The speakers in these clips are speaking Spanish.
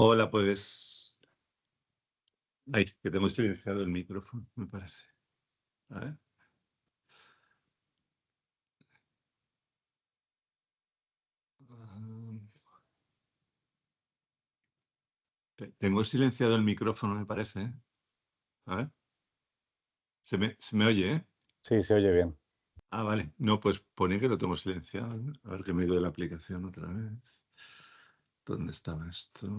Hola, pues. Ay, que tengo silenciado el micrófono, me parece. A ver. Ah, Tengo silenciado el micrófono, me parece. A ver. Se me oye, ¿eh? Sí, se oye bien. Ah, vale. No, pues pone que lo tengo silenciado, ¿no? A ver que me he ido de la aplicación otra vez. ¿Dónde estaba esto?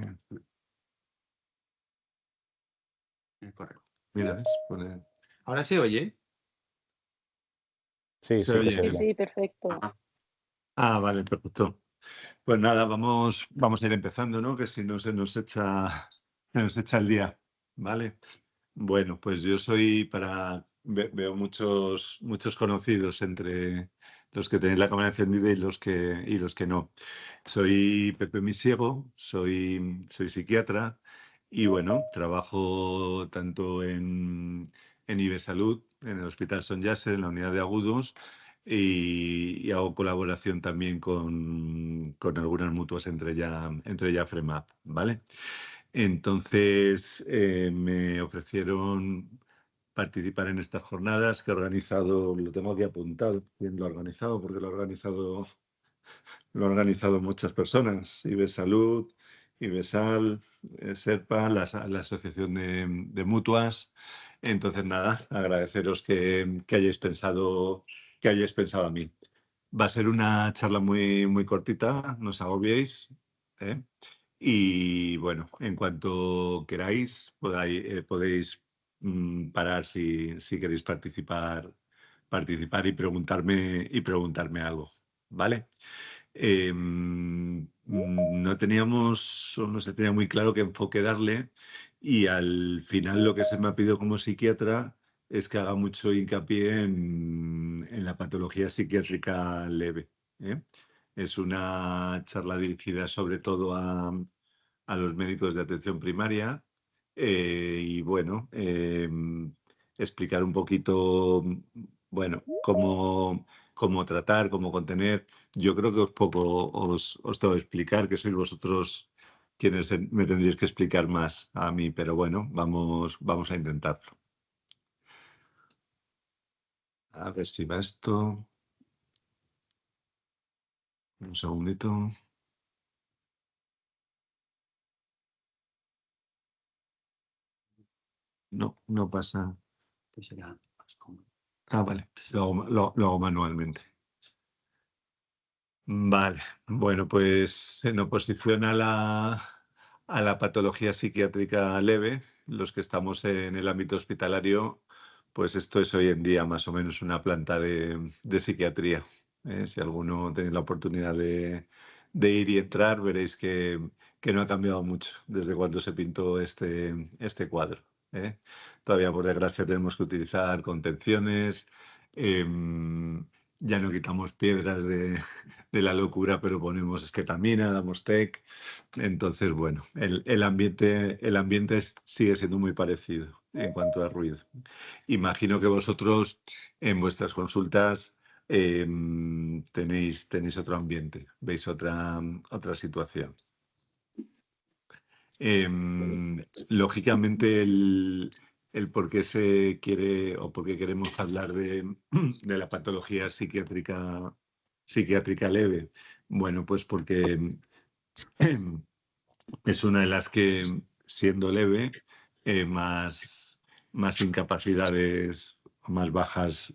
Correcto. Mira, ¿ves? ¿Ahora se oye? Sí, Se sí que oye. se Sí, oye. sí, perfecto. Vale, perfecto. Pues nada, vamos a ir empezando, ¿no? Que si no se nos echa el día, ¿vale? Bueno, pues yo veo muchos conocidos entre los que tenéis la cámara encendida y los que no. Soy Pepe Misiego, soy psiquiatra y bueno, trabajo tanto en IBE Salud, en el Hospital Son Yasser, en la unidad de agudos, y hago colaboración también con algunas mutuas entre ya FREMAP, ¿vale? Entonces me ofrecieron participar en estas jornadas que he organizado, lo tengo aquí apuntado, quién lo ha organizado, porque lo han organizado muchas personas, IBE Salud, IBESAL, SERPA, la Asociación de Mutuas. Entonces, nada, agradeceros que hayáis pensado a mí. Va a ser una charla muy, muy cortita, no os agobiéis, ¿eh? Y bueno, en cuanto queráis, podéis parar si queréis participar y preguntarme algo, ¿vale? No teníamos, o no se tenía muy claro qué enfoque darle, y al final lo que se me ha pedido como psiquiatra es que haga mucho hincapié en la patología psiquiátrica leve, ¿eh? Es una charla dirigida sobre todo a los médicos de atención primaria, y bueno, explicar un poquito, bueno, cómo tratar, cómo contener. Yo creo que os tengo que explicar, que sois vosotros quienes me tendréis que explicar más a mí, pero bueno, vamos a intentarlo. A ver si va esto. Un segundito. No pasa. Que será más cómodo. Vale, lo hago manualmente. Vale, bueno, pues en oposición a la patología psiquiátrica leve, los que estamos en el ámbito hospitalario, pues esto es hoy en día más o menos una planta de psiquiatría, ¿eh? Si alguno tenéis la oportunidad de ir y entrar, veréis que no ha cambiado mucho desde cuando se pintó este cuadro, ¿eh? Todavía, por desgracia, tenemos que utilizar contenciones. Ya no quitamos piedras de la locura, pero ponemos esquetamina, damos TEC. Entonces, bueno, el ambiente sigue siendo muy parecido en cuanto a ruido. Imagino que vosotros en vuestras consultas tenéis otro ambiente, veis otra situación. Lógicamente, el por qué se quiere o por qué queremos hablar de la patología psiquiátrica leve. Bueno, pues porque es una de las que, siendo leve, más incapacidades, más bajas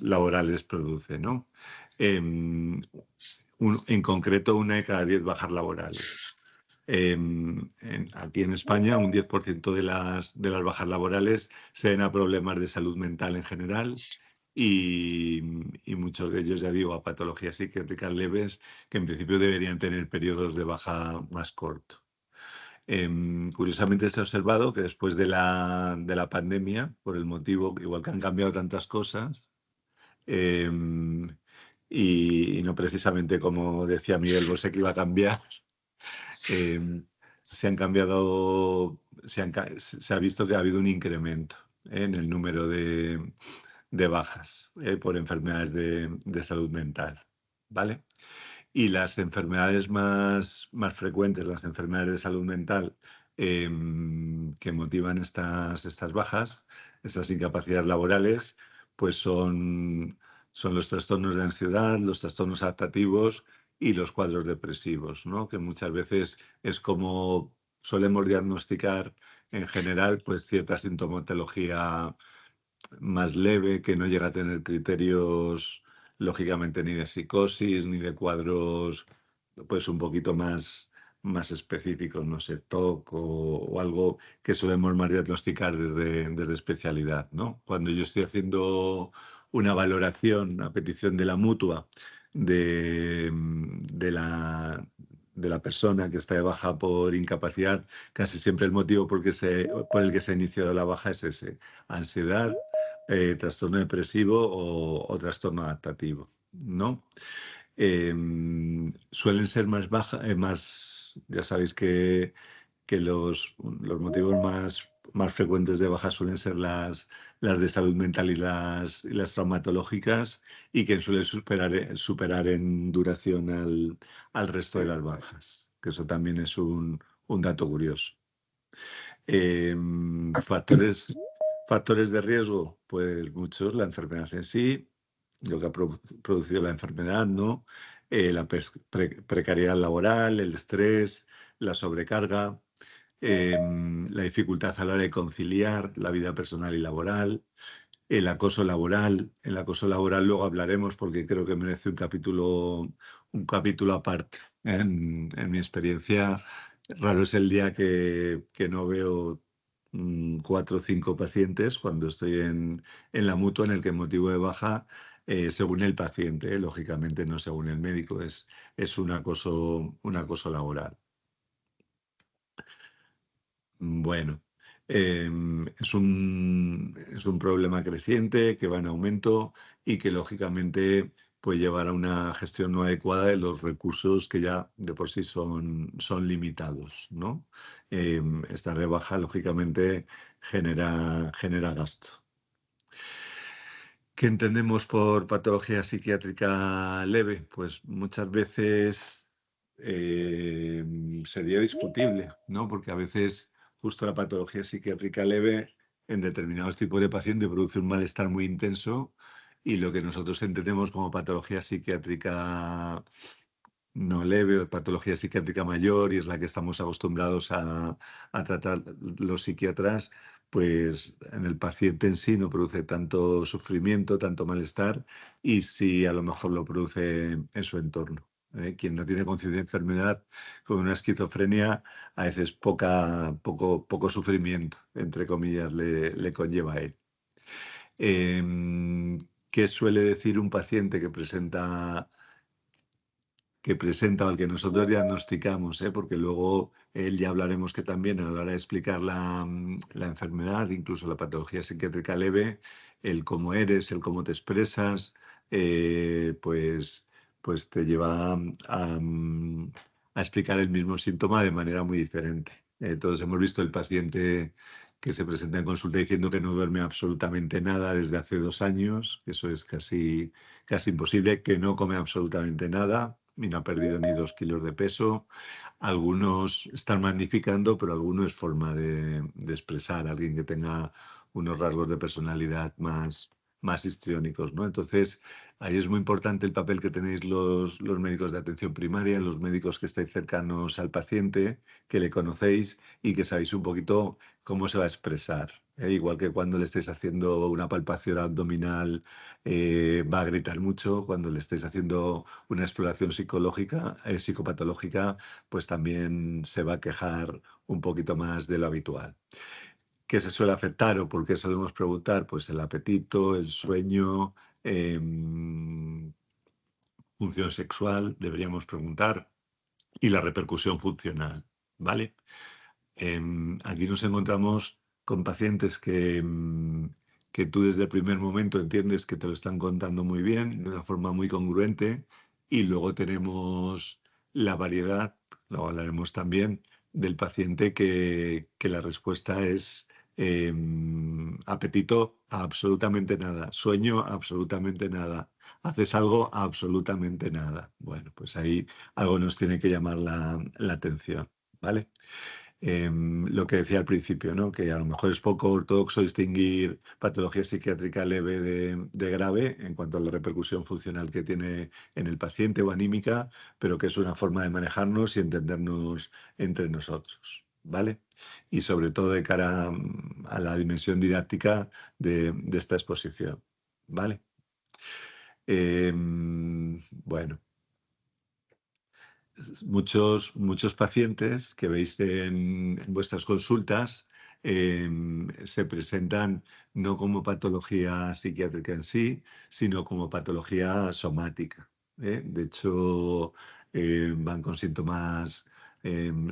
laborales produce, ¿no? En concreto, 1 de cada 10 bajas laborales. Aquí en España, un 10% de las bajas laborales se deben a problemas de salud mental en general, y muchos de ellos, ya digo, a patologías psiquiátricas leves que en principio deberían tener periodos de baja más cortos. Curiosamente se ha observado que después de la pandemia, por el motivo, igual que han cambiado tantas cosas, em, y no precisamente como decía Miguel Bosé que iba a cambiar, se ha visto que ha habido un incremento en el número de bajas por enfermedades de salud mental, ¿vale? Y las enfermedades más frecuentes, las enfermedades de salud mental que motivan estas bajas, estas incapacidades laborales, pues son los trastornos de ansiedad, los trastornos adaptativos y los cuadros depresivos, ¿no? Que muchas veces es como solemos diagnosticar en general, pues cierta sintomatología más leve, que no llega a tener criterios, lógicamente, ni de psicosis, ni de cuadros, pues un poquito más específicos, no sé, TOC o algo que solemos más diagnosticar desde especialidad, ¿no? Cuando yo estoy haciendo una valoración a petición de la mutua de la persona que está de baja por incapacidad, casi siempre el motivo por el que se ha iniciado la baja es ese: ansiedad, trastorno depresivo o trastorno adaptativo, ¿no? Suelen ser ya sabéis que los motivos más frecuentes de baja suelen ser las de salud mental y las traumatológicas, y que suelen superar en duración al resto de las bajas, que eso también es un dato curioso. Factores de riesgo, pues muchos: la enfermedad en sí, lo que ha producido la enfermedad, ¿no? La precariedad laboral, el estrés, la sobrecarga, la dificultad a la hora de conciliar la vida personal y laboral, el acoso laboral. El acoso laboral luego hablaremos, porque creo que merece un capítulo aparte. En mi experiencia, raro es el día que no veo 4 o 5 pacientes cuando estoy en la mutua en el que el motivo de baja, según el paciente, lógicamente no según el médico, es un acoso laboral. Bueno, es un problema creciente que va en aumento y que lógicamente puede llevar a una gestión no adecuada de los recursos que ya de por sí son limitados, ¿no? Estar de baja, lógicamente, genera gasto. ¿Qué entendemos por patología psiquiátrica leve? Pues muchas veces sería discutible, ¿no? Porque a veces justo la patología psiquiátrica leve en determinados tipos de pacientes produce un malestar muy intenso, y lo que nosotros entendemos como patología psiquiátrica no leve o patología psiquiátrica mayor, y es la que estamos acostumbrados a tratar los psiquiatras, pues en el paciente en sí no produce tanto sufrimiento, tanto malestar, y sí a lo mejor lo produce en su entorno. Quien no tiene conciencia de enfermedad con una esquizofrenia, a veces poco sufrimiento, entre comillas, le conlleva a él. ¿Qué suele decir un paciente que presenta o al que nosotros diagnosticamos? Porque luego ya hablaremos que también a la hora de explicar la enfermedad, incluso la patología psiquiátrica leve, el cómo eres, el cómo te expresas, pues te lleva a explicar el mismo síntoma de manera muy diferente. Todos hemos visto el paciente que se presenta en consulta diciendo que no duerme absolutamente nada desde hace 2 años, que eso es casi imposible, que no come absolutamente nada y no ha perdido ni 2 kilos de peso. Algunos están magnificando, pero alguno es forma de expresar, alguien que tenga unos rasgos de personalidad más histriónicos, ¿no? Entonces, ahí es muy importante el papel que tenéis los médicos de atención primaria, los médicos que estáis cercanos al paciente, que le conocéis y que sabéis un poquito cómo se va a expresar. Igual que cuando le estéis haciendo una palpación abdominal, va a gritar mucho; cuando le estéis haciendo una exploración psicológica, psicopatológica, pues también se va a quejar un poquito más de lo habitual. ¿Qué se suele afectar o por qué solemos preguntar? Pues el apetito, el sueño, función sexual, deberíamos preguntar, y la repercusión funcional, ¿vale? Aquí nos encontramos con pacientes que tú desde el primer momento entiendes que te lo están contando muy bien, de una forma muy congruente, y luego tenemos la variedad, lo hablaremos también, del paciente que la respuesta es apetito Absolutamente nada. Sueño, absolutamente nada. ¿Haces algo? Absolutamente nada. Bueno, pues ahí algo nos tiene que llamar la atención, ¿vale? Lo que decía al principio, ¿no? Que a lo mejor es poco ortodoxo distinguir patología psiquiátrica leve de grave en cuanto a la repercusión funcional que tiene en el paciente o anímica, pero que es una forma de manejarnos y entendernos entre nosotros, ¿vale? Y sobre todo de cara a la dimensión didáctica de esta exposición, ¿vale? Bueno, muchos pacientes que veis en vuestras consultas se presentan no como patología psiquiátrica en sí, sino como patología somática, ¿eh? De hecho, van con síntomas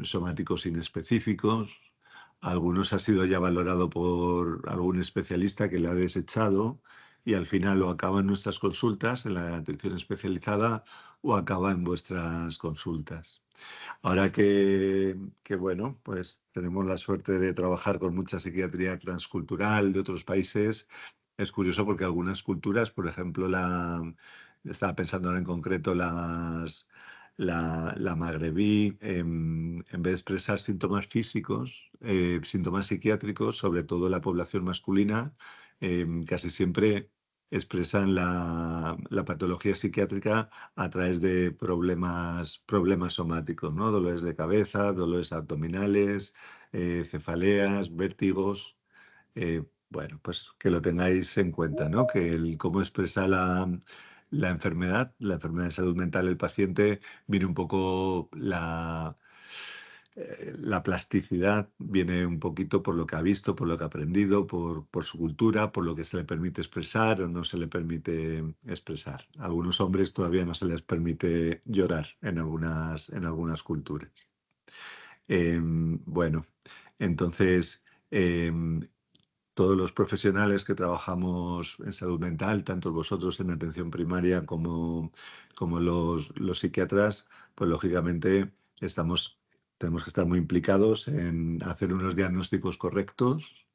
somáticos inespecíficos. Algunos ha sido ya valorado por algún especialista que le ha desechado y al final lo acaba en nuestras consultas, en la atención especializada, o acaba en vuestras consultas. Ahora que, bueno, pues tenemos la suerte de trabajar con mucha psiquiatría transcultural de otros países, es curioso porque algunas culturas, por ejemplo, estaba pensando ahora en concreto la magrebí, en vez de expresar síntomas físicos, síntomas psiquiátricos, sobre todo la población masculina, casi siempre expresan la patología psiquiátrica a través de problemas somáticos, ¿no? Dolores de cabeza, dolores abdominales, cefaleas, vértigos. Bueno, pues que lo tengáis en cuenta, ¿no? Que cómo expresa la enfermedad de salud mental del paciente, viene un poco la plasticidad, viene un poquito por lo que ha visto, por lo que ha aprendido, por su cultura, por lo que se le permite expresar o no se le permite expresar. A algunos hombres todavía no se les permite llorar en algunas culturas. Bueno, entonces, em, todos los profesionales que trabajamos en salud mental, tanto vosotros en atención primaria como los psiquiatras, pues lógicamente tenemos que estar muy implicados en hacer unos diagnósticos correctos,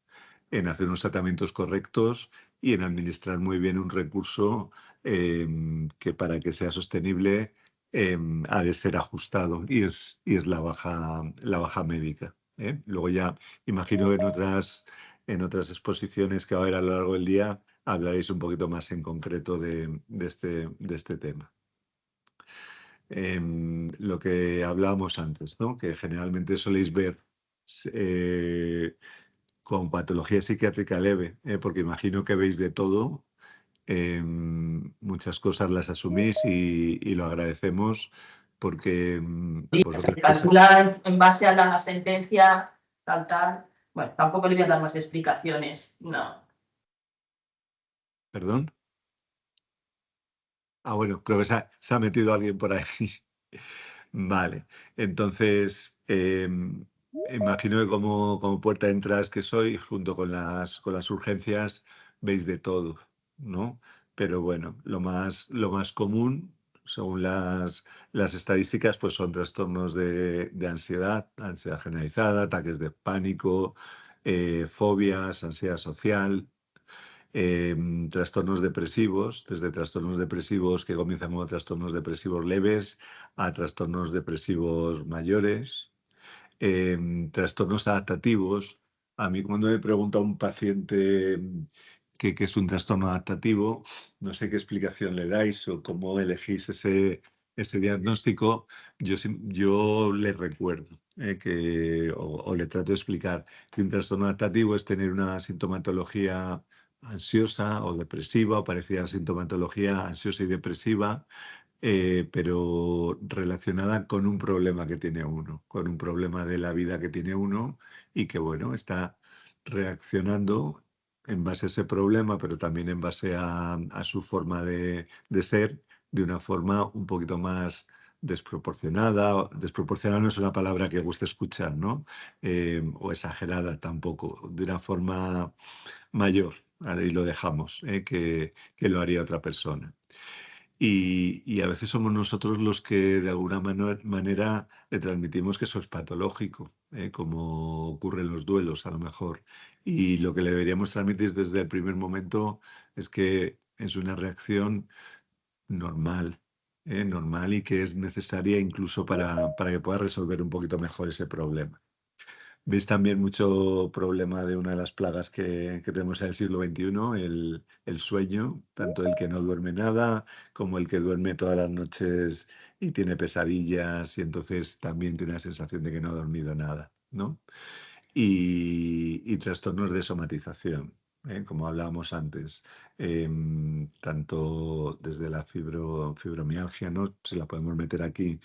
en hacer unos tratamientos correctos y en administrar muy bien un recurso que para que sea sostenible ha de ser ajustado y es la baja médica, ¿eh? Luego ya imagino que en otras exposiciones que va a haber a lo largo del día hablaréis un poquito más en concreto de este tema. Lo que hablábamos antes, ¿no? Que generalmente soléis ver eh, con patología psiquiátrica leve, porque imagino que veis de todo, muchas cosas las asumís y lo agradecemos porque Se vosotros calcula en base a la sentencia, tal. Bueno, tampoco le voy a dar más explicaciones, no. ¿Perdón? Bueno, creo que se ha metido alguien por ahí. Vale, entonces imagino que como puerta de entrada que soy, junto con las urgencias, veis de todo, ¿no? Pero bueno, lo más común, según las estadísticas, pues son trastornos de ansiedad generalizada, ataques de pánico, fobias, ansiedad social, trastornos depresivos, desde trastornos depresivos que comienzan como trastornos depresivos leves a trastornos depresivos mayores, trastornos adaptativos. A mí cuando me pregunta un paciente qué es un trastorno adaptativo, no sé qué explicación le dais o cómo elegís ese diagnóstico, yo le recuerdo o le trato de explicar que un trastorno adaptativo es tener una sintomatología ansiosa o depresiva o parecida a sintomatología ansiosa y depresiva, pero relacionada con un problema que tiene uno, con un problema de la vida que tiene uno y que, bueno, está reaccionando en base a ese problema, pero también en base a su forma de ser, de una forma un poquito más desproporcionada. Desproporcionada no es una palabra que guste escuchar, ¿no? O exagerada tampoco, de una forma mayor. Ahí lo dejamos, que lo haría otra persona. Y a veces somos nosotros los que de alguna manera le transmitimos que eso es patológico, como ocurren los duelos a lo mejor. Y lo que le deberíamos transmitir desde el primer momento es que es una reacción normal, normal y que es necesaria incluso para que pueda resolver un poquito mejor ese problema. Veis también mucho problema de una de las plagas que tenemos en el siglo XXI, el sueño, tanto el que no duerme nada como el que duerme todas las noches y tiene pesadillas y entonces también tiene la sensación de que no ha dormido nada, ¿no? Y trastornos de somatización, como hablábamos antes, tanto desde la fibromialgia, ¿no? Se la podemos meter aquí,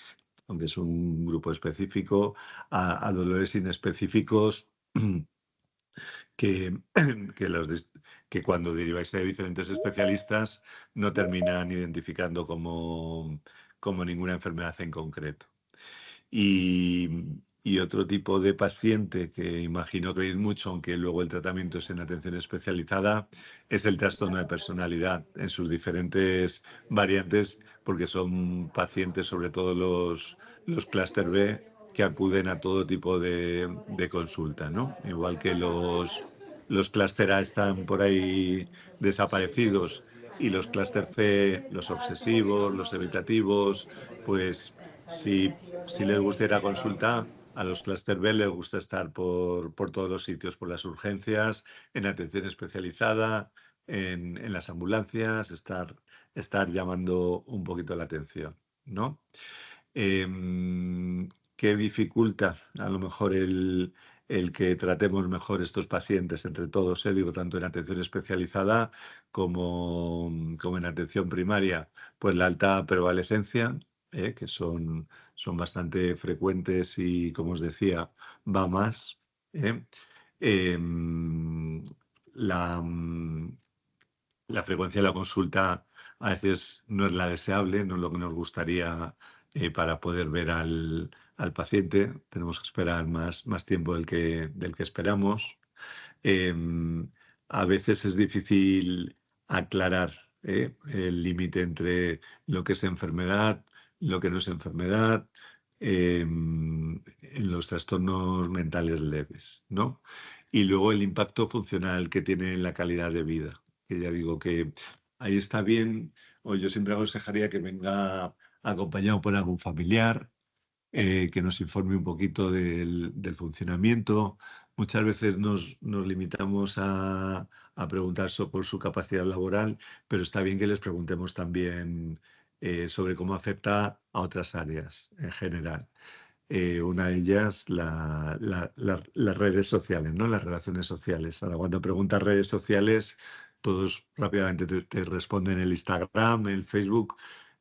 aunque es un grupo específico, a dolores inespecíficos que, que, que cuando deriváis de diferentes especialistas no terminan identificando como ninguna enfermedad en concreto. Y otro tipo de paciente que imagino que veis mucho, aunque luego el tratamiento es en atención especializada, es el trastorno de personalidad en sus diferentes variantes, porque son pacientes, sobre todo los clúster B, que acuden a todo tipo de consulta, ¿no? Igual que los clúster A están por ahí desaparecidos y los clúster C, los obsesivos, los evitativos, pues si les gusta ir a consulta, a los clúster B les gusta estar por todos los sitios, por las urgencias, en atención especializada, en las ambulancias, estar llamando un poquito la atención, ¿no? ¿Qué dificulta a lo mejor el que tratemos mejor estos pacientes entre todos? Digo, tanto en atención especializada como en atención primaria, pues la alta prevalecencia, que son bastante frecuentes y, como os decía, va más. ¿eh? Em, la, la frecuencia de la consulta a veces no es la deseable, no es lo que nos gustaría para poder ver al paciente. Tenemos que esperar más tiempo del que esperamos. Em, a veces es difícil aclarar el límite entre lo que es enfermedad, lo que no es enfermedad, en los trastornos mentales leves, ¿no? Y luego el impacto funcional que tiene en la calidad de vida, que ya digo que ahí está bien, o yo siempre aconsejaría que venga acompañado por algún familiar, que nos informe un poquito del funcionamiento. Muchas veces nos limitamos a preguntar por su capacidad laboral, pero está bien que les preguntemos también sobre cómo afecta a otras áreas en general. Una de ellas, las redes sociales, ¿no? Las relaciones sociales. Ahora, cuando preguntas redes sociales, todos rápidamente te responden el Instagram, el Facebook.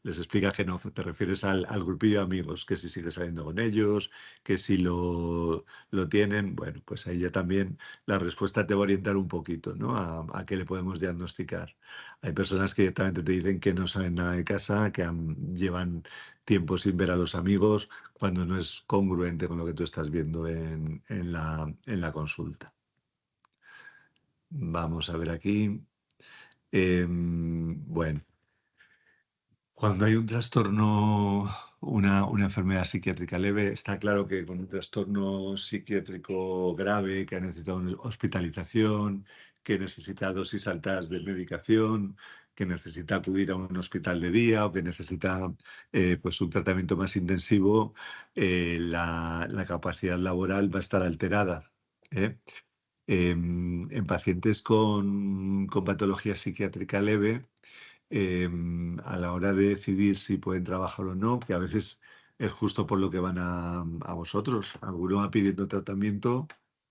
Les explicas que no, te refieres al grupillo de amigos, que si sigues saliendo con ellos, que si lo tienen. Bueno, pues ahí ya también la respuesta te va a orientar un poquito, ¿no? A qué le podemos diagnosticar. Hay personas que directamente te dicen que no saben nada de casa, que llevan tiempo sin ver a los amigos, cuando no es congruente con lo que tú estás viendo en la consulta. Vamos a ver aquí. Bueno, cuando hay un trastorno, una enfermedad psiquiátrica leve, está claro que con un trastorno psiquiátrico grave que ha necesitado una hospitalización, que necesita dosis altas de medicación, que necesita acudir a un hospital de día o que necesita pues un tratamiento más intensivo, la capacidad laboral va a estar alterada. ¿eh? En pacientes con patología psiquiátrica leve, a la hora de decidir si pueden trabajar o no, que a veces es justo por lo que van a vosotros. Alguno va pidiendo tratamiento,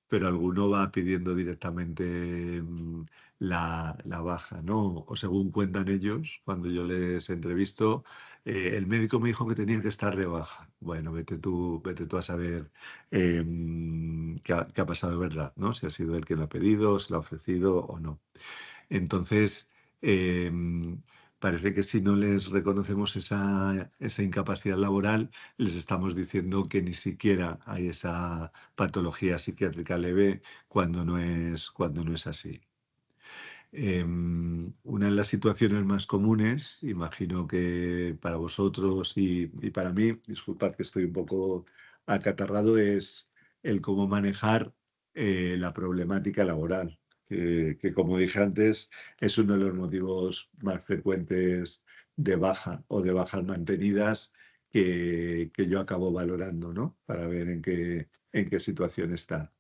pero alguno va pidiendo directamente la baja, ¿no? O según cuentan ellos, cuando yo les entrevisto, el médico me dijo que tenía que estar de baja. Bueno, vete tú a saber qué ha pasado de verdad, ¿no? Si ha sido él quien lo ha pedido, si lo ha ofrecido o no. Entonces, parece que si no les reconocemos esa incapacidad laboral, les estamos diciendo que ni siquiera hay esa patología psiquiátrica leve cuando no es así. Una de las situaciones más comunes, imagino que para vosotros y para mí, disculpad que estoy un poco acatarrado, es el cómo manejar la problemática laboral, que, como dije antes, es uno de los motivos más frecuentes de baja o de bajas mantenidas que yo acabo valorando, ¿no? Para ver en qué situación está.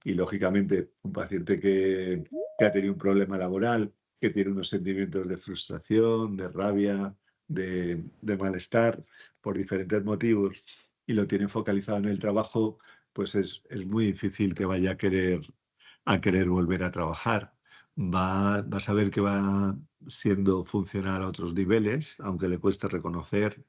Y lógicamente, un paciente que ha tenido un problema laboral, que tiene unos sentimientos de frustración, de rabia, de malestar por diferentes motivos y lo tiene focalizado en el trabajo, pues es muy difícil que vaya a querer volver a trabajar. Vas a ver que va siendo funcional a otros niveles, aunque le cueste reconocer.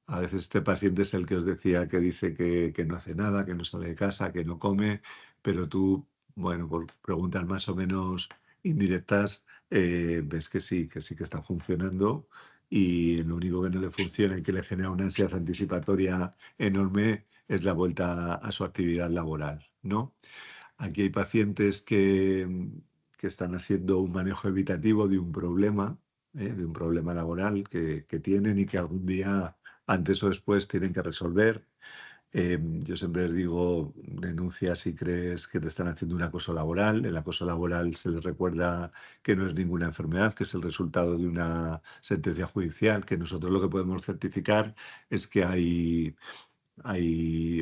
A veces este paciente es el que os decía que dice que no hace nada, que no sale de casa, que no come, pero tú, bueno, por preguntas más o menos indirectas, ves que sí que está funcionando y lo único que no le funciona y que le genera una ansiedad anticipatoria enorme es la vuelta a su actividad laboral, ¿no? Aquí hay pacientes que están haciendo un manejo evitativo de un problema laboral que tienen y que algún día, antes o después, tienen que resolver. Yo siempre les digo, denuncia si crees que te están haciendo un acoso laboral. El acoso laboral se les recuerda que no es ninguna enfermedad, que es el resultado de una sentencia judicial, que nosotros lo que podemos certificar es que hay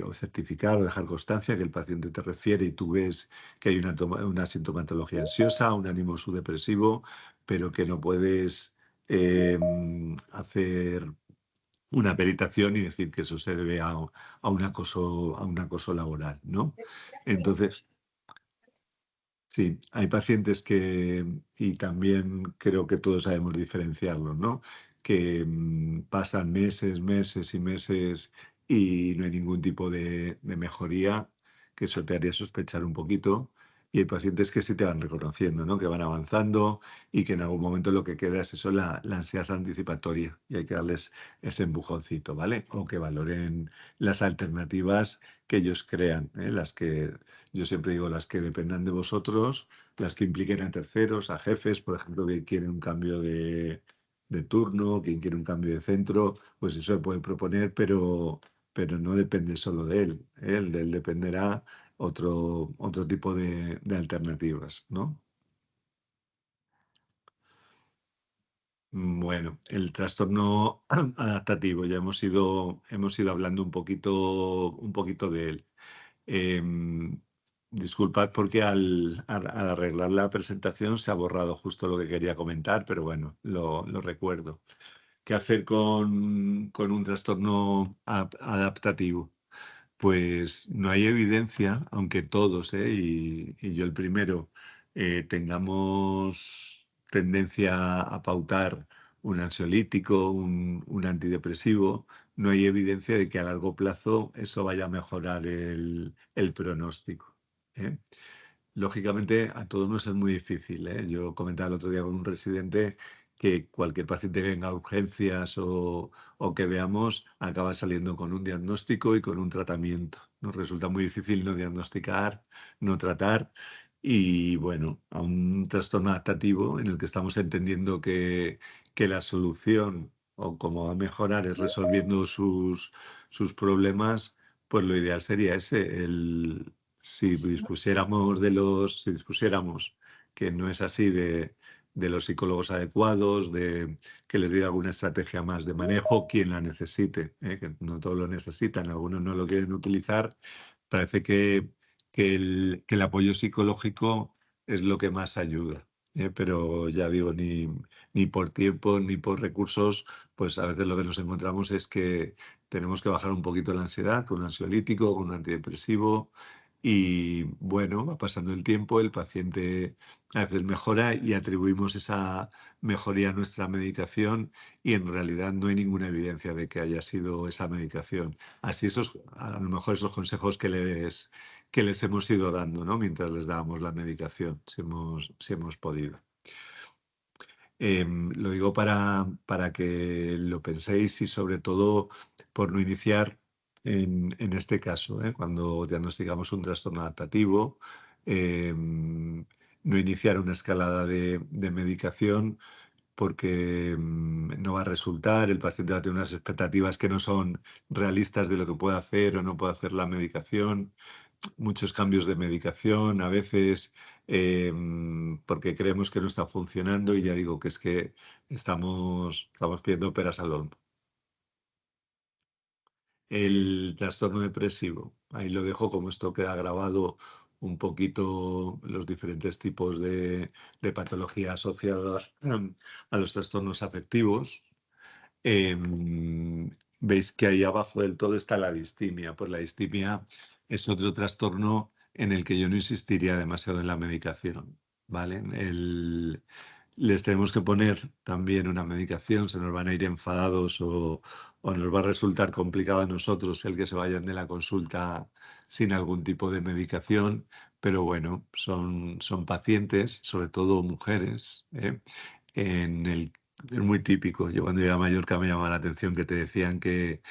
o certificar o dejar constancia que el paciente te refiere y tú ves que hay una sintomatología ansiosa, un ánimo subdepresivo, pero que no puedes hacer una peritación y decir que eso se debe a un acoso laboral, ¿no? Entonces, sí, hay pacientes y también creo que todos sabemos diferenciarlos, ¿no? Que pasan meses, meses y meses y no hay ningún tipo de mejoría, que eso te haría sospechar un poquito. Y hay pacientes que sí te van reconociendo, ¿no? Que van avanzando y que en algún momento lo que queda es eso, la ansiedad anticipatoria. Y hay que darles ese empujoncito, ¿vale? O que valoren las alternativas que ellos crean, ¿eh? Las que yo siempre digo las que dependan de vosotros, las que impliquen a terceros, a jefes, por ejemplo, que quieren un cambio de turno, quien quiere un cambio de centro, pues eso se puede proponer, pero no depende solo de él, ¿eh? El de él dependerá otro tipo de alternativas, ¿no? Bueno, el trastorno adaptativo, ya hemos ido hablando un poquito de él. Em, Disculpad porque al arreglar la presentación se ha borrado justo lo que quería comentar, pero bueno, lo recuerdo. ¿Qué hacer con un trastorno adaptativo? Pues no hay evidencia, aunque todos, y yo el primero, tengamos tendencia a pautar un ansiolítico, un antidepresivo, no hay evidencia de que a largo plazo eso vaya a mejorar el pronóstico, ¿eh? Lógicamente, a todos nos es muy difícil, ¿eh? Yo comentaba el otro día con un residente que cualquier paciente que venga a urgencias o que veamos acaba saliendo con un diagnóstico y con un tratamiento. Nos resulta muy difícil no diagnosticar, no tratar y, bueno, a un trastorno adaptativo en el que estamos entendiendo que la solución o cómo va a mejorar es resolviendo sus problemas, pues lo ideal sería ese, si dispusiéramos que no es así de los psicólogos adecuados, de que les diga alguna estrategia más de manejo, quien la necesite, que no todos lo necesitan, algunos no lo quieren utilizar, parece que el apoyo psicológico es lo que más ayuda. Pero ya digo, ni por tiempo ni por recursos, pues a veces lo que nos encontramos es que tenemos que bajar un poquito la ansiedad con un ansiolítico, con un antidepresivo, y bueno, va pasando el tiempo, el paciente a veces mejora y atribuimos esa mejoría a nuestra medicación y en realidad no hay ninguna evidencia de que haya sido esa medicación. Así a lo mejor esos consejos que les hemos ido dando, ¿no? Mientras les dábamos la medicación, si hemos podido. Lo digo para que lo penséis y sobre todo por no iniciar en este caso, cuando diagnosticamos un trastorno adaptativo, no iniciar una escalada de medicación porque no va a resultar, el paciente va a tener unas expectativas que no son realistas de lo que puede hacer o no puede hacer la medicación. muchos cambios de medicación, a veces porque creemos que no está funcionando y ya digo que es que estamos pidiendo peras al olmo. El trastorno depresivo, ahí lo dejo como esto queda grabado un poquito los diferentes tipos de patología asociada a los trastornos afectivos. Veis que ahí abajo del todo está la distimia. Pues la distimia es otro trastorno en el que yo no insistiría demasiado en la medicación, ¿vale? Les tenemos que poner también una medicación, se nos van a ir enfadados o nos va a resultar complicado a nosotros el que se vayan de la consulta sin algún tipo de medicación, pero bueno, son pacientes, sobre todo mujeres, en el es muy típico. Yo cuando iba a Mallorca me llamaba la atención que te decían que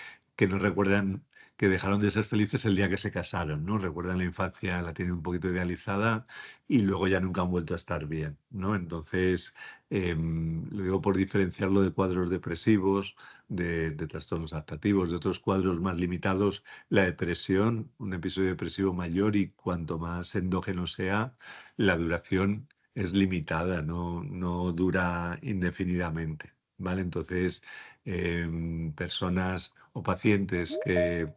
no recuerdan, que dejaron de ser felices el día que se casaron, ¿no? Recuerdan la infancia, la tienen un poquito idealizada y luego ya nunca han vuelto a estar bien, ¿no? Entonces, lo digo por diferenciarlo de cuadros depresivos, de trastornos adaptativos, de otros cuadros más limitados. La depresión, un episodio depresivo mayor y cuanto más endógeno sea, la duración es limitada, no dura indefinidamente, ¿vale? Entonces, personas o pacientes que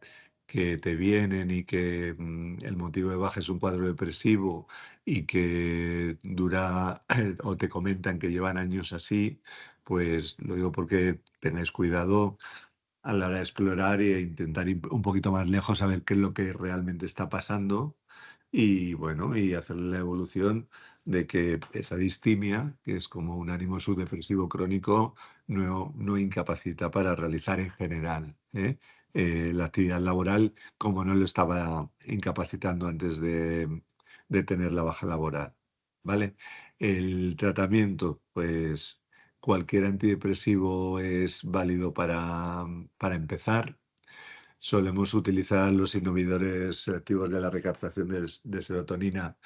te vienen y que el motivo de baja es un cuadro depresivo y que dura o te comentan que llevan años así, pues lo digo porque tengáis cuidado a la hora de explorar e intentar ir un poquito más lejos a ver qué es lo que realmente está pasando y bueno, y hacer la evolución de que esa distimia, que es como un ánimo subdepresivo crónico, no incapacita para realizar en general la actividad laboral como no lo estaba incapacitando antes de tener la baja laboral, ¿vale? El tratamiento, pues cualquier antidepresivo es válido para empezar. Solemos utilizar los inhibidores selectivos de la recaptación de serotonina.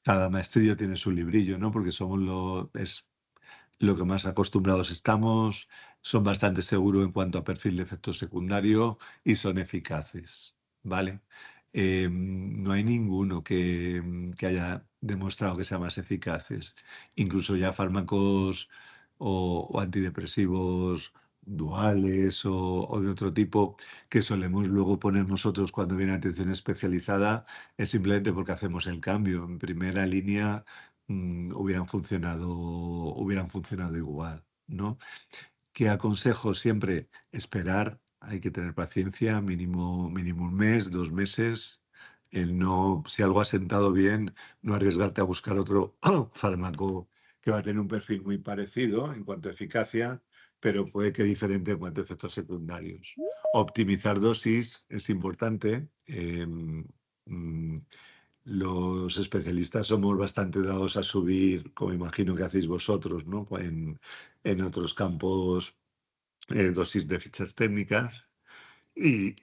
Cada maestrillo tiene su librillo, ¿no? Porque es lo que más acostumbrados estamos, son bastante seguros en cuanto a perfil de efecto secundario y son eficaces, ¿vale? No hay ninguno que haya demostrado que sea más eficaces. Incluso ya fármacos o antidepresivos duales o de otro tipo que solemos luego poner nosotros cuando viene atención especializada es simplemente porque hacemos el cambio. En primera línea hubieran funcionado igual, ¿no? ¿Qué aconsejo siempre? Esperar, hay que tener paciencia, mínimo un mes, 2 meses. El no, si algo ha sentado bien, no arriesgarte a buscar otro fármaco que va a tener un perfil muy parecido en cuanto a eficacia, pero puede que diferente en cuanto a efectos secundarios. Optimizar dosis es importante. Mm, los especialistas somos bastante dados a subir, como imagino que hacéis vosotros, ¿no? En otros campos, dosis de fichas técnicas y,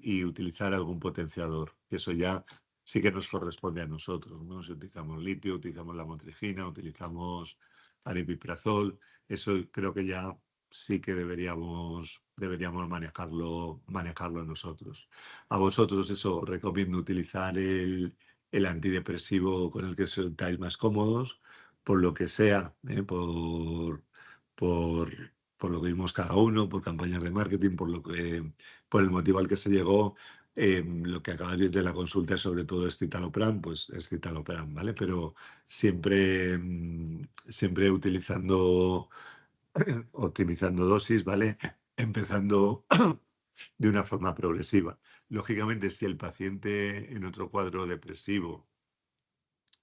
y utilizar algún potenciador. Eso ya sí que nos corresponde a nosotros, ¿no? Si utilizamos litio, utilizamos la motrigina, utilizamos aripiprazol, eso creo que ya sí que deberíamos manejarlo nosotros. A vosotros eso recomiendo utilizar el antidepresivo con el que os sentáis más cómodos, por lo que sea, por, por lo que vimos cada uno, por campañas de marketing, por el motivo al que se llegó. Lo que acabáis de la consulta sobre todo es citalopram, pues es citalopram, ¿vale? Pero siempre optimizando dosis, ¿vale? Empezando de una forma progresiva. Lógicamente, si el paciente en otro cuadro depresivo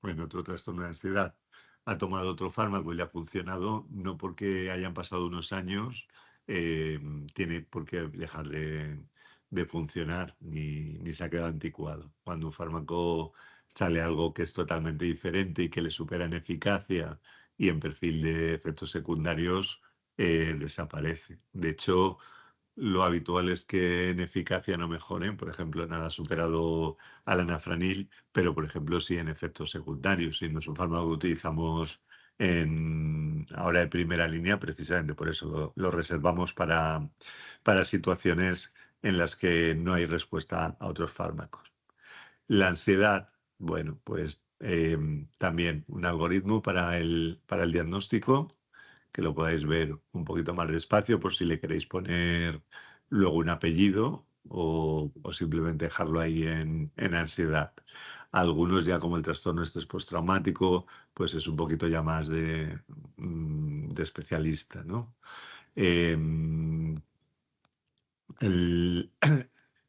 o en otro trastorno de ansiedad ha tomado otro fármaco y le ha funcionado, no porque hayan pasado unos años tiene por qué dejar de funcionar ni se ha quedado anticuado. Cuando un fármaco sale algo que es totalmente diferente y que le supera en eficacia y en perfil de efectos secundarios, desaparece. De hecho, lo habitual es que en eficacia no mejoren, por ejemplo, nada superado al anafranil, pero por ejemplo sí en efectos secundarios. Si no es un fármaco que utilizamos ahora de primera línea, precisamente por eso lo reservamos para situaciones en las que no hay respuesta a otros fármacos. La ansiedad, bueno, pues también un algoritmo para el diagnóstico, que lo podáis ver un poquito más despacio por si le queréis poner luego un apellido o simplemente dejarlo ahí en ansiedad. Algunos ya como el trastorno estrés postraumático, pues es un poquito ya más de especialista, ¿no? Em, el,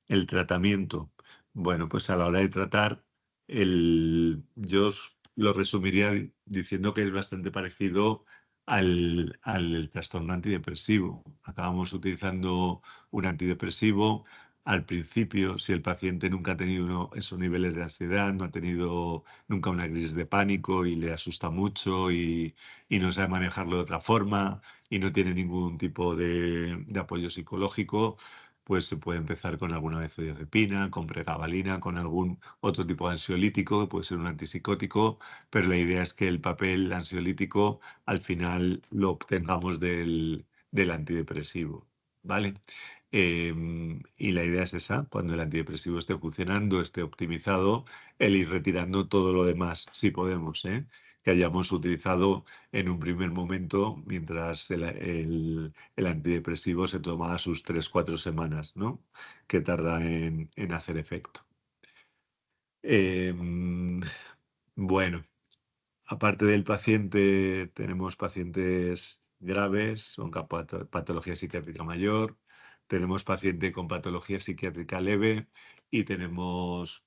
el tratamiento. Bueno, pues a la hora de tratar, yo lo resumiría diciendo que es bastante parecido al trastorno antidepresivo. Acabamos utilizando un antidepresivo. Al principio, si el paciente nunca ha tenido esos niveles de ansiedad, no ha tenido nunca una crisis de pánico y le asusta mucho y no sabe manejarlo de otra forma y no tiene ningún tipo de apoyo psicológico, pues se puede empezar con alguna benzodiazepina, con pregabalina, con algún otro tipo de ansiolítico, que puede ser un antipsicótico, pero la idea es que el papel ansiolítico al final lo obtengamos del antidepresivo, ¿vale? Y la idea es esa, cuando el antidepresivo esté funcionando, esté optimizado, el ir retirando todo lo demás, si podemos, ¿eh? Que hayamos utilizado en un primer momento, mientras el antidepresivo se toma sus 3 o 4 semanas, ¿no? Que tarda en hacer efecto. Em, bueno, aparte del paciente, tenemos pacientes graves, con patología psiquiátrica mayor, tenemos paciente con patología psiquiátrica leve y tenemos,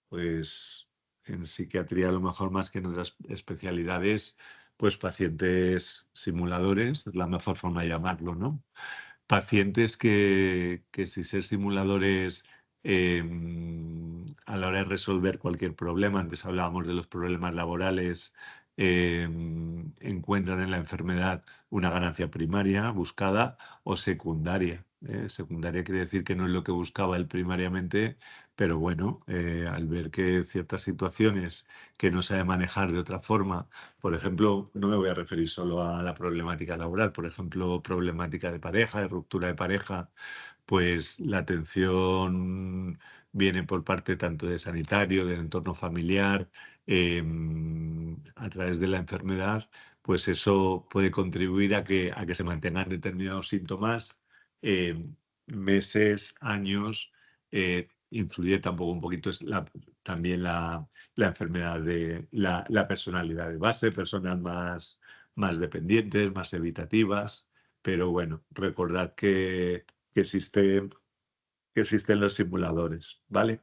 pues, en psiquiatría a lo mejor más que en otras especialidades, pues pacientes simuladores, es la mejor forma de llamarlo, ¿no? Pacientes que sin ser simuladores, a la hora de resolver cualquier problema, antes hablábamos de los problemas laborales, encuentran en la enfermedad una ganancia primaria buscada o secundaria. Secundaria quiere decir que no es lo que buscaba él primariamente, pero bueno, al ver que ciertas situaciones que no sabe manejar de otra forma, por ejemplo, no me voy a referir solo a la problemática laboral, por ejemplo, problemática de pareja, de ruptura de pareja, pues la atención viene por parte tanto de sanitario, del entorno familiar, a través de la enfermedad, pues eso puede contribuir a que se mantengan determinados síntomas meses, años. Influye tampoco un poquito también la enfermedad de la personalidad de base, personas más dependientes, más evitativas, pero bueno, recordad que existen los simuladores, ¿vale?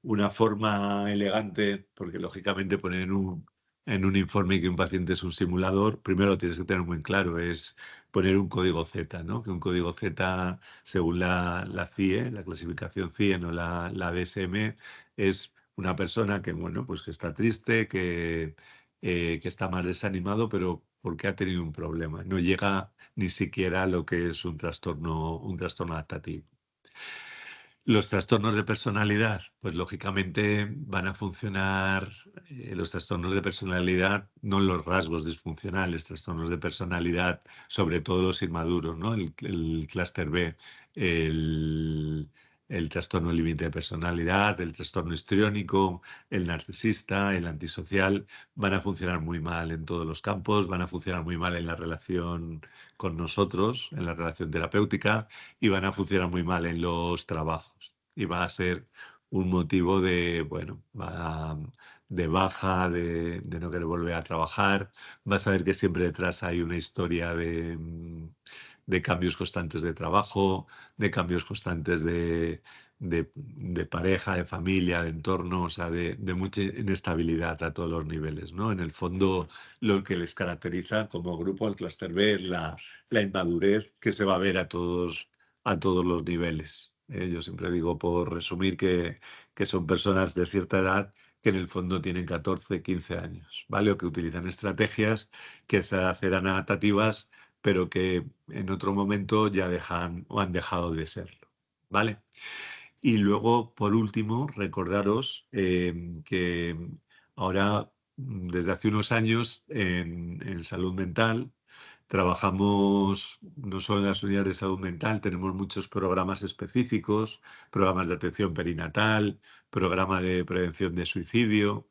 Una forma elegante, porque lógicamente poner en un informe que un paciente es un simulador, primero lo tienes que tener muy claro, es poner un código Z, ¿no? Que un código Z, según la CIE, la clasificación CIE o la DSM, es una persona que, bueno, pues que está triste, que está más desanimado, pero porque ha tenido un problema. No llega ni siquiera a lo que es un trastorno adaptativo. Los trastornos de personalidad, pues lógicamente van a funcionar, los trastornos de personalidad, no los rasgos disfuncionales, trastornos de personalidad, sobre todo los inmaduros, ¿no? El clúster B, el, el trastorno límite de personalidad, el trastorno histriónico, el narcisista, el antisocial, van a funcionar muy mal en todos los campos, van a funcionar muy mal en la relación con nosotros, en la relación terapéutica y van a funcionar muy mal en los trabajos. Y va a ser un motivo de, bueno, de baja, de no querer volver a trabajar. Vas a ver que siempre detrás hay una historia de cambios constantes de trabajo, de cambios constantes de pareja, de familia, de entorno, o sea, de mucha inestabilidad a todos los niveles, ¿no? En el fondo, lo que les caracteriza como grupo, el clúster B, es la inmadurez que se va a ver a todos los niveles. Yo siempre digo, por resumir, que son personas de cierta edad que en el fondo tienen 14, 15 años, ¿vale? O que utilizan estrategias que se hacen adaptativas, pero que en otro momento ya dejan o han dejado de serlo, ¿vale? Y luego, por último, recordaros que ahora, desde hace unos años, en salud mental, Trabajamos no solo en las unidades de salud mental, tenemos muchos programas específicos, programas de atención perinatal, programa de prevención de suicidio,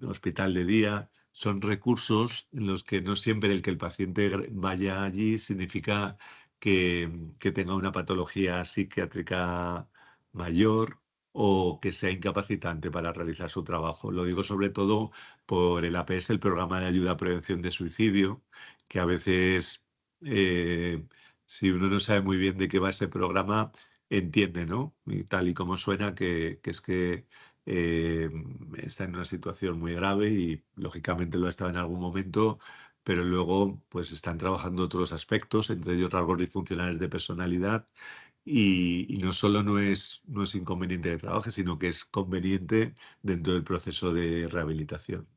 hospital de día. Son recursos en los que no siempre el que el paciente vaya allí significa que tenga una patología psiquiátrica mayor o que sea incapacitante para realizar su trabajo. Lo digo sobre todo por el APS, el Programa de Ayuda a Prevención de Suicidio, que a veces, eh, si uno no sabe muy bien de qué va ese programa, entiende, ¿no? Y tal y como suena, que es que eh, está en una situación muy grave y lógicamente lo ha estado en algún momento, pero luego pues están trabajando otros aspectos, entre ellos rasgos disfuncionales de personalidad y no solo no es inconveniente de trabajo, sino que es conveniente dentro del proceso de rehabilitación.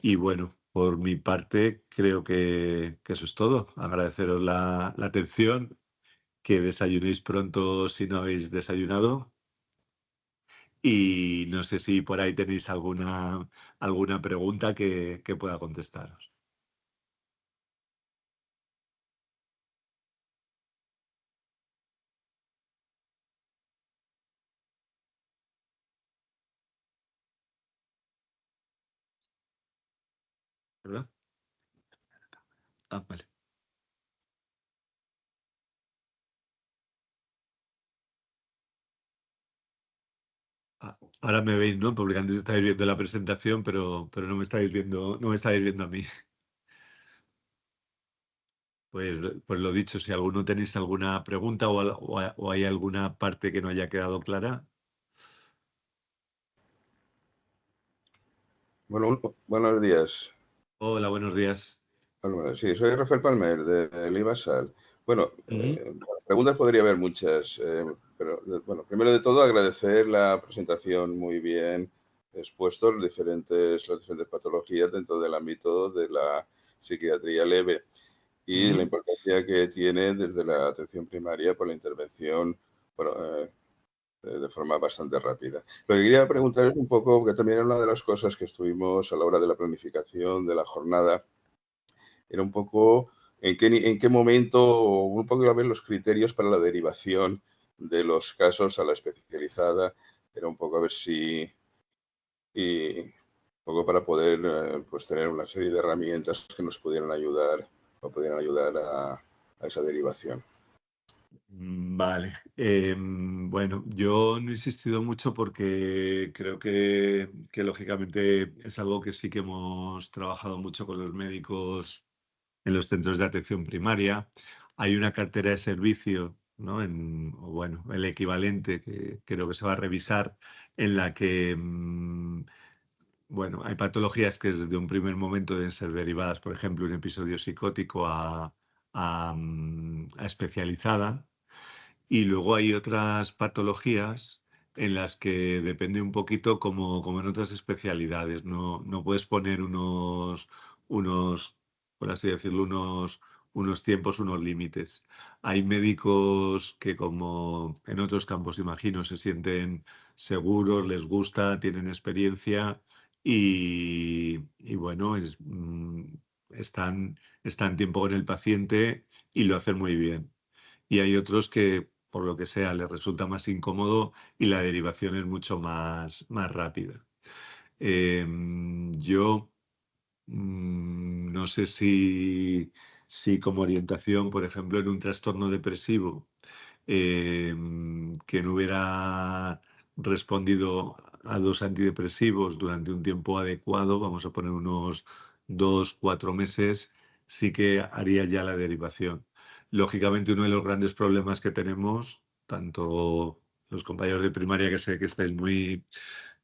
Y bueno, por mi parte, creo que eso es todo. Agradeceros la atención, que desayunéis pronto si no habéis desayunado. Y no sé si por ahí tenéis alguna pregunta que pueda contestaros. ¿Verdad? Ah, vale. Ah, ahora me veis, ¿no? Porque antes estáis viendo la presentación, pero no me estáis viendo a mí. Pues lo dicho, si alguno tenéis alguna pregunta o hay alguna parte que no haya quedado clara. Bueno, buenos días. Hola, buenos días. Bueno, sí, soy Rafael Palmer de Livasal. Bueno, Ujú. preguntas podría haber muchas, pero bueno, primero de todo agradecer la presentación muy bien expuesto las diferentes patologías dentro del ámbito de la psiquiatría leve y la Ujú. importancia que tiene desde la atención primaria por la intervención, bueno, de forma bastante rápida. Lo que quería preguntar es un poco, porque también era una de las cosas que estuvimos a la hora de la planificación de la jornada, era un poco en qué momento, o un poco a ver los criterios para la derivación de los casos a la especializada, era un poco a ver si, y un poco para poder pues tener una serie de herramientas que nos pudieran ayudar o pudieran ayudar a esa derivación. Vale. Bueno, yo no he insistido mucho porque creo que lógicamente es algo que sí que hemos trabajado mucho con los médicos en los centros de atención primaria. Hay una cartera de servicio, ¿no? O bueno, el equivalente que creo que se va a revisar, en la que, bueno, hay patologías que desde un primer momento deben ser derivadas, por ejemplo, un episodio psicótico a especializada. Y luego hay otras patologías en las que depende un poquito como en otras especialidades. No puedes poner unos, por así decirlo, unos tiempos, unos límites. Hay médicos que, como en otros campos, imagino, se sienten seguros, les gusta, tienen experiencia y bueno, están tiempo con el paciente y lo hacen muy bien. Y hay otros que, por lo que sea, les resulta más incómodo y la derivación es mucho más rápida. Yo no sé si como orientación, por ejemplo, en un trastorno depresivo, que no hubiera respondido a dos antidepresivos durante un tiempo adecuado, vamos a poner unos 2, 4 meses, sí que haría ya la derivación. Lógicamente, uno de los grandes problemas que tenemos, tanto los compañeros de primaria, que sé que estáis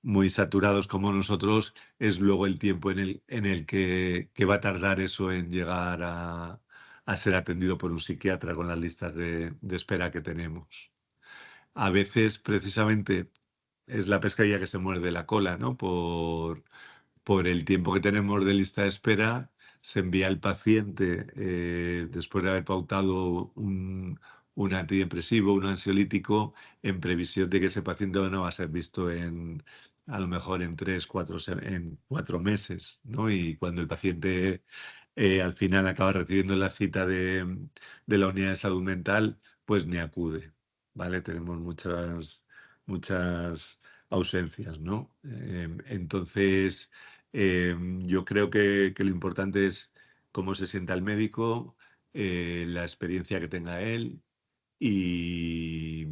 muy saturados como nosotros, es luego el tiempo en el que va a tardar eso en llegar a ser atendido por un psiquiatra con las listas de espera que tenemos. A veces, precisamente, es la pescadilla que se muerde la cola, ¿no? Por el tiempo que tenemos de lista de espera, se envía al paciente, después de haber pautado un antidepresivo, un ansiolítico, en previsión de que ese paciente no va a ser visto a lo mejor en 3, 4 meses, ¿no? Y cuando el paciente al final acaba recibiendo la cita de la unidad de salud mental, pues ni acude, ¿vale? Tenemos muchas ausencias, ¿no? Entonces, yo creo que lo importante es cómo se sienta el médico, la experiencia que tenga él y,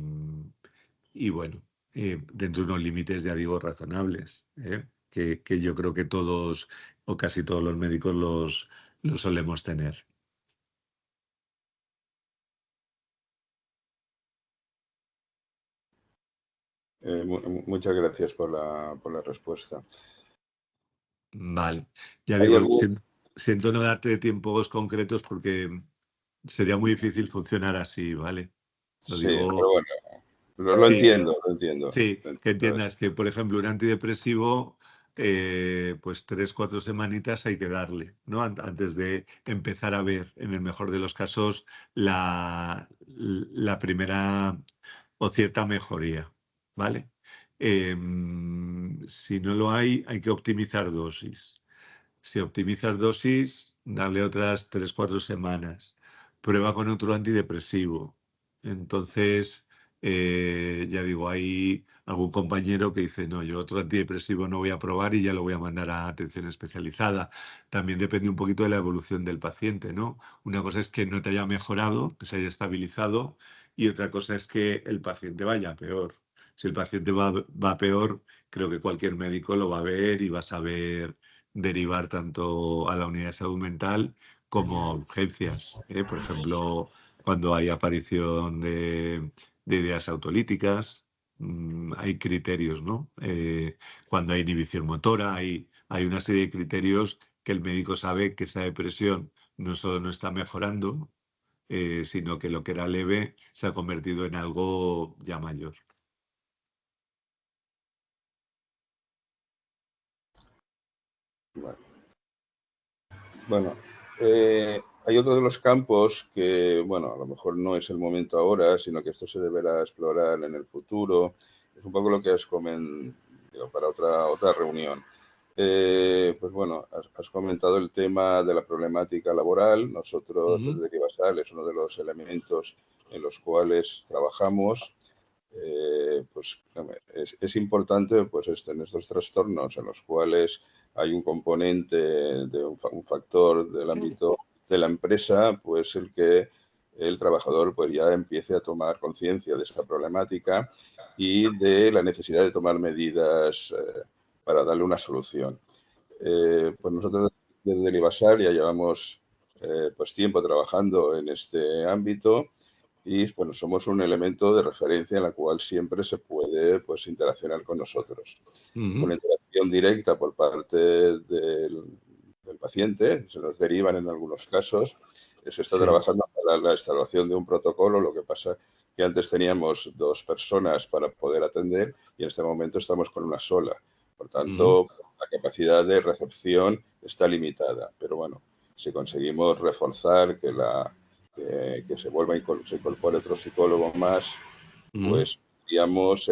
y bueno, dentro de unos límites, ya digo, razonables, ¿eh? Que yo creo que todos o casi todos los médicos los solemos tener. Muchas gracias por la respuesta. Vale, ya ¿Hay digo, algún? siento no darte tiempos concretos porque sería muy difícil funcionar así, ¿vale? Lo Sí, pero digo, bueno, lo sí, entiendo, lo entiendo. sí, Lo que entiendo. entiendas que, por ejemplo, un antidepresivo, pues 3, 4 semanitas hay que darle, ¿no? Antes de empezar a ver, en el mejor de los casos, la primera o cierta mejoría, ¿vale? Si no lo hay que optimizar dosis. Si optimizas dosis, dale otras 3, 4 semanas. Prueba con otro antidepresivo. Entonces, ya digo, hay algún compañero que dice, no, yo otro antidepresivo no voy a probar y ya lo voy a mandar a atención especializada. También depende un poquito de la evolución del paciente, ¿no? Una cosa es que no te haya mejorado, que se haya estabilizado, y otra cosa es que el paciente vaya peor. Si el paciente va peor, creo que cualquier médico lo va a ver y va a saber derivar tanto a la unidad de salud mental como a urgencias, ¿eh? Por ejemplo, cuando hay aparición de ideas autolíticas, hay criterios, ¿no? Cuando hay inhibición motora, hay una serie de criterios que el médico sabe que esa depresión no solo no está mejorando, sino que lo que era leve se ha convertido en algo ya mayor. Bueno, hay otro de los campos que, bueno, a lo mejor no es el momento ahora, sino que esto se deberá explorar en el futuro. Es un poco lo que has comentado para otra reunión. Pues bueno, has comentado el tema de la problemática laboral. Nosotros, Ujú, desde Rivasal, es uno de los elementos en los cuales trabajamos. Pues es importante pues en estos trastornos en los cuales hay un componente de un factor del ámbito de la empresa, pues el que el trabajador pues ya empiece a tomar conciencia de esa problemática y de la necesidad de tomar medidas para darle una solución. Pues nosotros desde el IBASAR ya llevamos pues tiempo trabajando en este ámbito y bueno, somos un elemento de referencia en la cual siempre se puede pues, interaccionar con nosotros. ujú, Una interacción directa por parte del paciente, se nos derivan en algunos casos, se está sí. trabajando para la instalación de un protocolo, lo que pasa que antes teníamos 2 personas para poder atender y en este momento estamos con una sola. Por Ujú, tanto, la capacidad de recepción está limitada, pero bueno, si conseguimos reforzar que se se incorpore otro psicólogo más, ujú, pues digamos,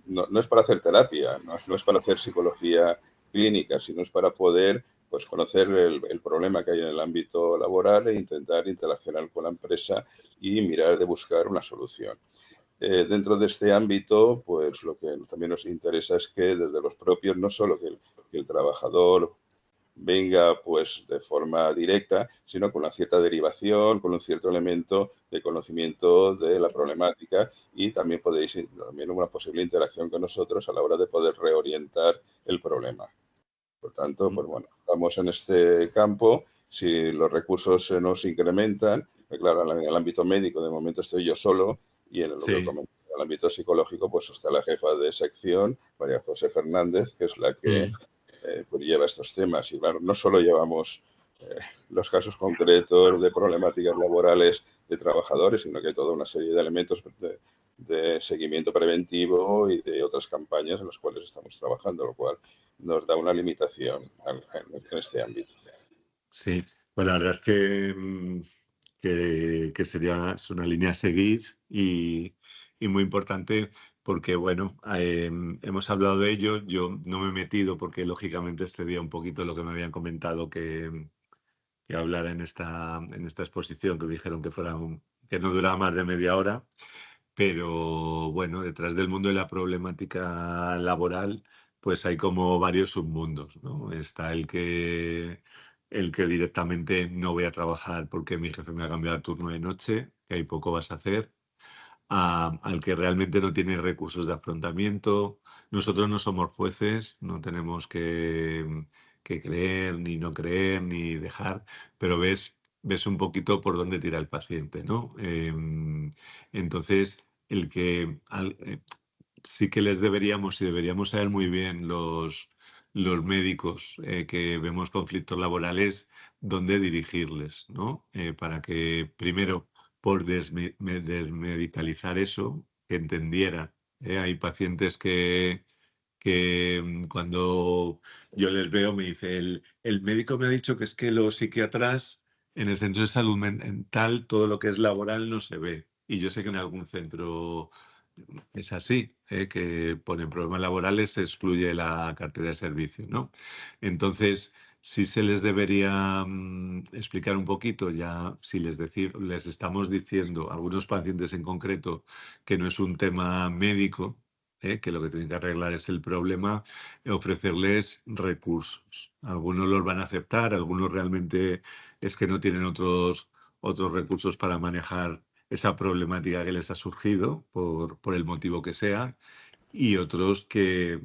no es para hacer terapia, no es para hacer psicología clínica, sino es para poder pues, conocer el problema que hay en el ámbito laboral e intentar interaccionar con la empresa y mirar de buscar una solución. Dentro de este ámbito, pues lo que también nos interesa es que desde los propios, no solo que el trabajador venga pues de forma directa, sino con una cierta derivación, con un cierto elemento de conocimiento de la problemática y también también una posible interacción con nosotros a la hora de poder reorientar el problema. Por tanto, ujú. pues bueno, estamos en este campo. Si los recursos se nos incrementan, claro, en el ámbito médico de momento estoy yo solo y en lo que Sí. comento, en el ámbito psicológico pues está la jefa de sección, María José Fernández, que es la que Mm, pues lleva estos temas. Y claro, no solo llevamos los casos concretos de problemáticas laborales de trabajadores, sino que hay toda una serie de elementos de seguimiento preventivo y de otras campañas en las cuales estamos trabajando, lo cual nos da una limitación en este ámbito. sí, pues la verdad es que es una línea a seguir y muy importante porque, bueno, hemos hablado de ello, yo no me he metido porque lógicamente excedía un poquito lo que me habían comentado que hablara en esta exposición, que dijeron que que no duraba más de media hora. Pero bueno, detrás del mundo de la problemática laboral, pues hay como varios submundos, ¿no? Está el que directamente no voy a trabajar porque mi jefe me ha cambiado a turno de noche, que ahí poco vas a hacer, al que realmente no tiene recursos de afrontamiento. Nosotros no somos jueces, no tenemos que creer, ni no creer, ni dejar, pero ves un poquito por dónde tira el paciente, ¿no? Entonces, sí que les deberíamos saber muy bien los médicos que vemos conflictos laborales, dónde dirigirles, ¿no? Para que, primero, por desmedicalizar eso, que entendiera. Hay pacientes que cuando yo les veo me dice, el médico me ha dicho que es que los psiquiatras en el centro de salud mental, todo lo que es laboral no se ve. Y yo sé que en algún centro es así, que ponen problemas laborales, se excluye la cartera de servicio, ¿no? Entonces, sí se les debería explicar un poquito, ya si les estamos diciendo a algunos pacientes en concreto que no es un tema médico, que lo que tienen que arreglar es el problema, ofrecerles recursos. Algunos los van a aceptar, algunos realmente es que no tienen otros recursos para manejar esa problemática que les ha surgido por el motivo que sea, y otros que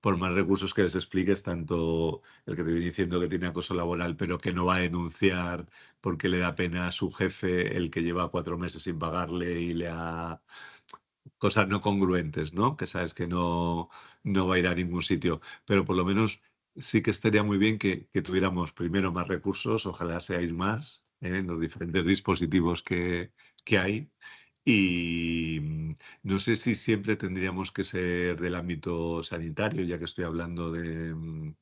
por más recursos que les expliques, tanto el que te viene diciendo que tiene acoso laboral pero que no va a denunciar porque le da pena a su jefe el que lleva 4 meses sin pagarle y le ha cosas no congruentes, ¿no? Que sabes que no va a ir a ningún sitio, pero por lo menos sí que estaría muy bien que tuviéramos primero más recursos, ojalá seáis más, en los diferentes dispositivos que hay. Y no sé si siempre tendríamos que ser del ámbito sanitario, ya que estoy hablando de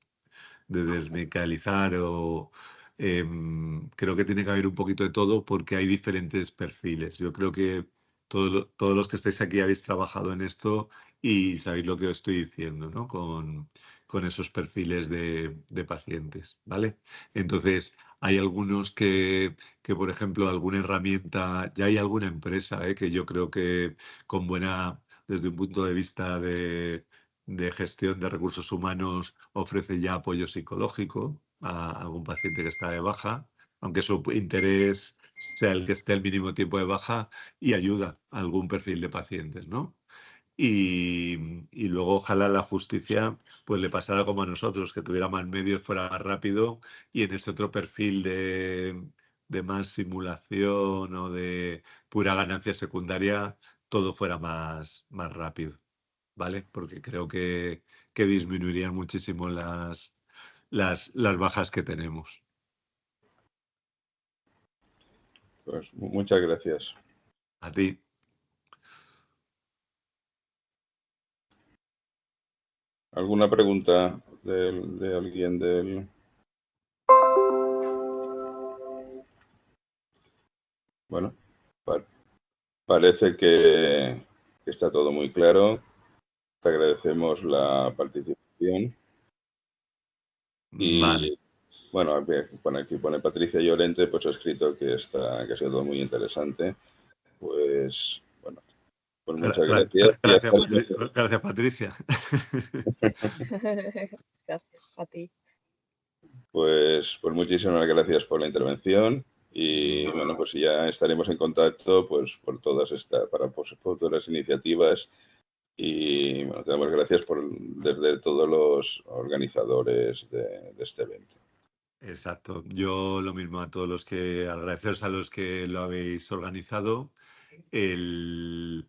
desmedicalizar o creo que tiene que haber un poquito de todo porque hay diferentes perfiles. Yo creo que todos los que estáis aquí habéis trabajado en esto y sabéis lo que os estoy diciendo, ¿no? Con esos perfiles de pacientes, ¿vale? Entonces, hay algunos por ejemplo, alguna herramienta, ya hay alguna empresa, que yo creo que con desde un punto de vista de gestión de recursos humanos, ofrece ya apoyo psicológico a algún paciente que está de baja, aunque su interés sea el que esté el mínimo tiempo de baja, y ayuda a algún perfil de pacientes, ¿no? Y luego ojalá la justicia pues le pasara como a nosotros, que tuviera más medios, fuera más rápido, y en ese otro perfil de más simulación o de pura ganancia secundaria, todo fuera más rápido. ¿Vale? Porque creo que disminuirían muchísimo las bajas que tenemos. Pues muchas gracias. A ti. ¿Alguna pregunta de alguien del...? Bueno, parece que está todo muy claro. Te agradecemos la participación. Vale. Y bueno, aquí pone Patricia Llorente, pues ha escrito que ha sido todo muy interesante. Pues bueno, pues muchas gracias. Gracias, Patricia. Gracias a ti. Pues muchísimas gracias por la intervención y bueno, pues ya estaremos en contacto pues por todas para futuras iniciativas y bueno, te damos gracias desde todos los organizadores de este evento. Exacto. Yo lo mismo a todos agradeceros a los que lo habéis organizado, el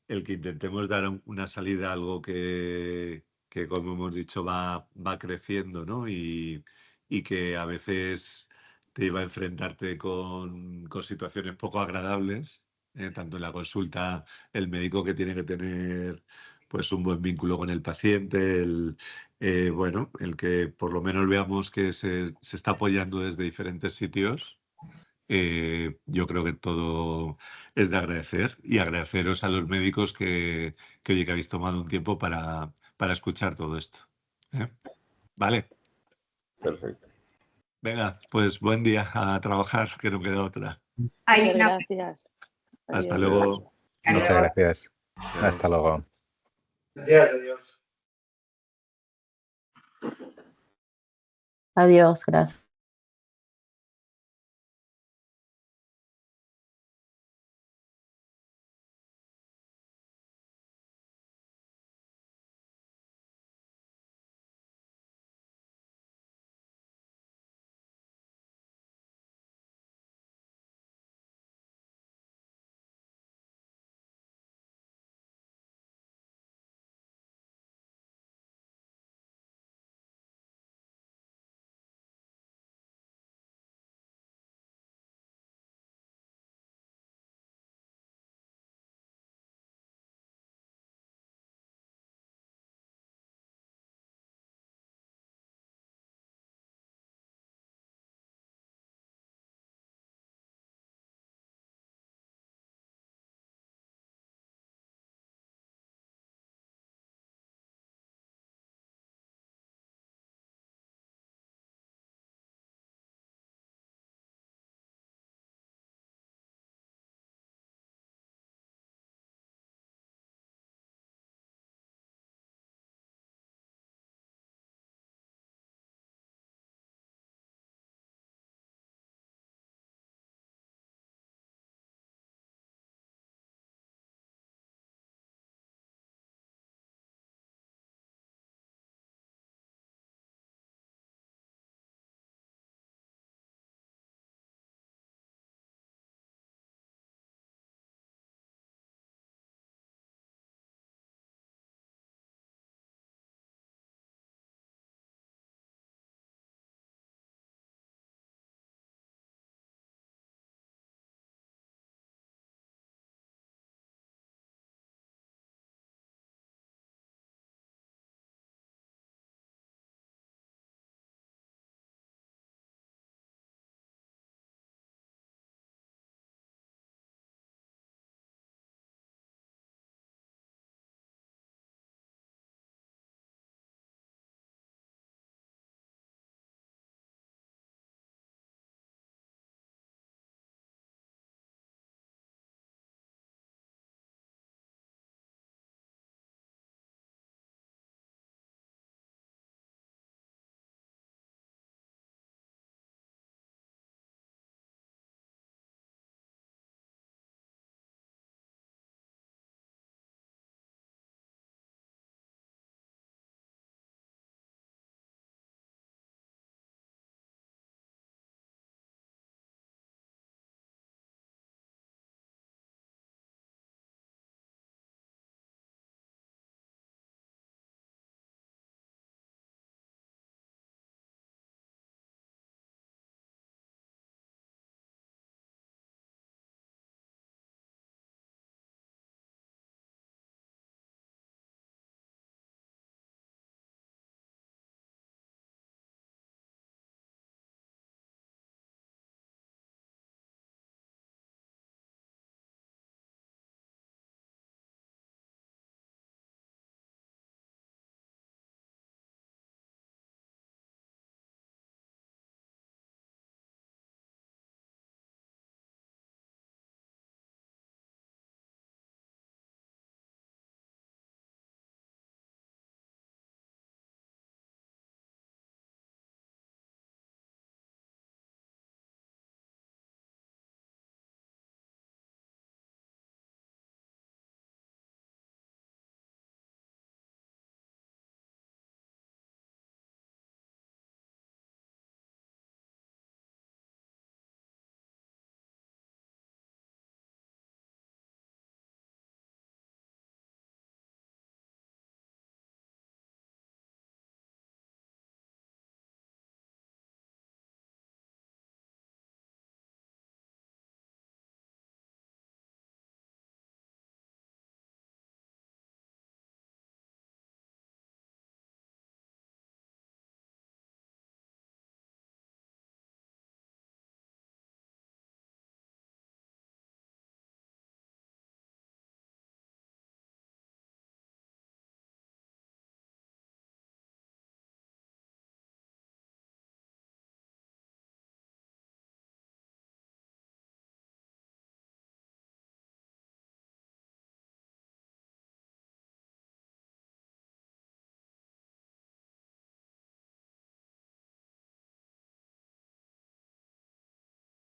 que intentemos dar una salida a algo que como hemos dicho, va creciendo, ¿no? Y que a veces te lleva a enfrentarte con situaciones poco agradables, tanto en la consulta, el médico que tiene que tener pues un buen vínculo con el paciente, bueno, el que por lo menos veamos que se está apoyando desde diferentes sitios. Yo creo que todo es de agradecer y agradeceros a los médicos oye, que habéis tomado un tiempo para escuchar todo esto. ¿Eh? Vale. Perfecto. Venga, pues buen día a trabajar, que no queda otra. Hay Muchas una gracias. Hasta Adiós. luego. Muchas Chao. gracias. Chao. Hasta luego. Adiós, adiós. Adiós, gracias.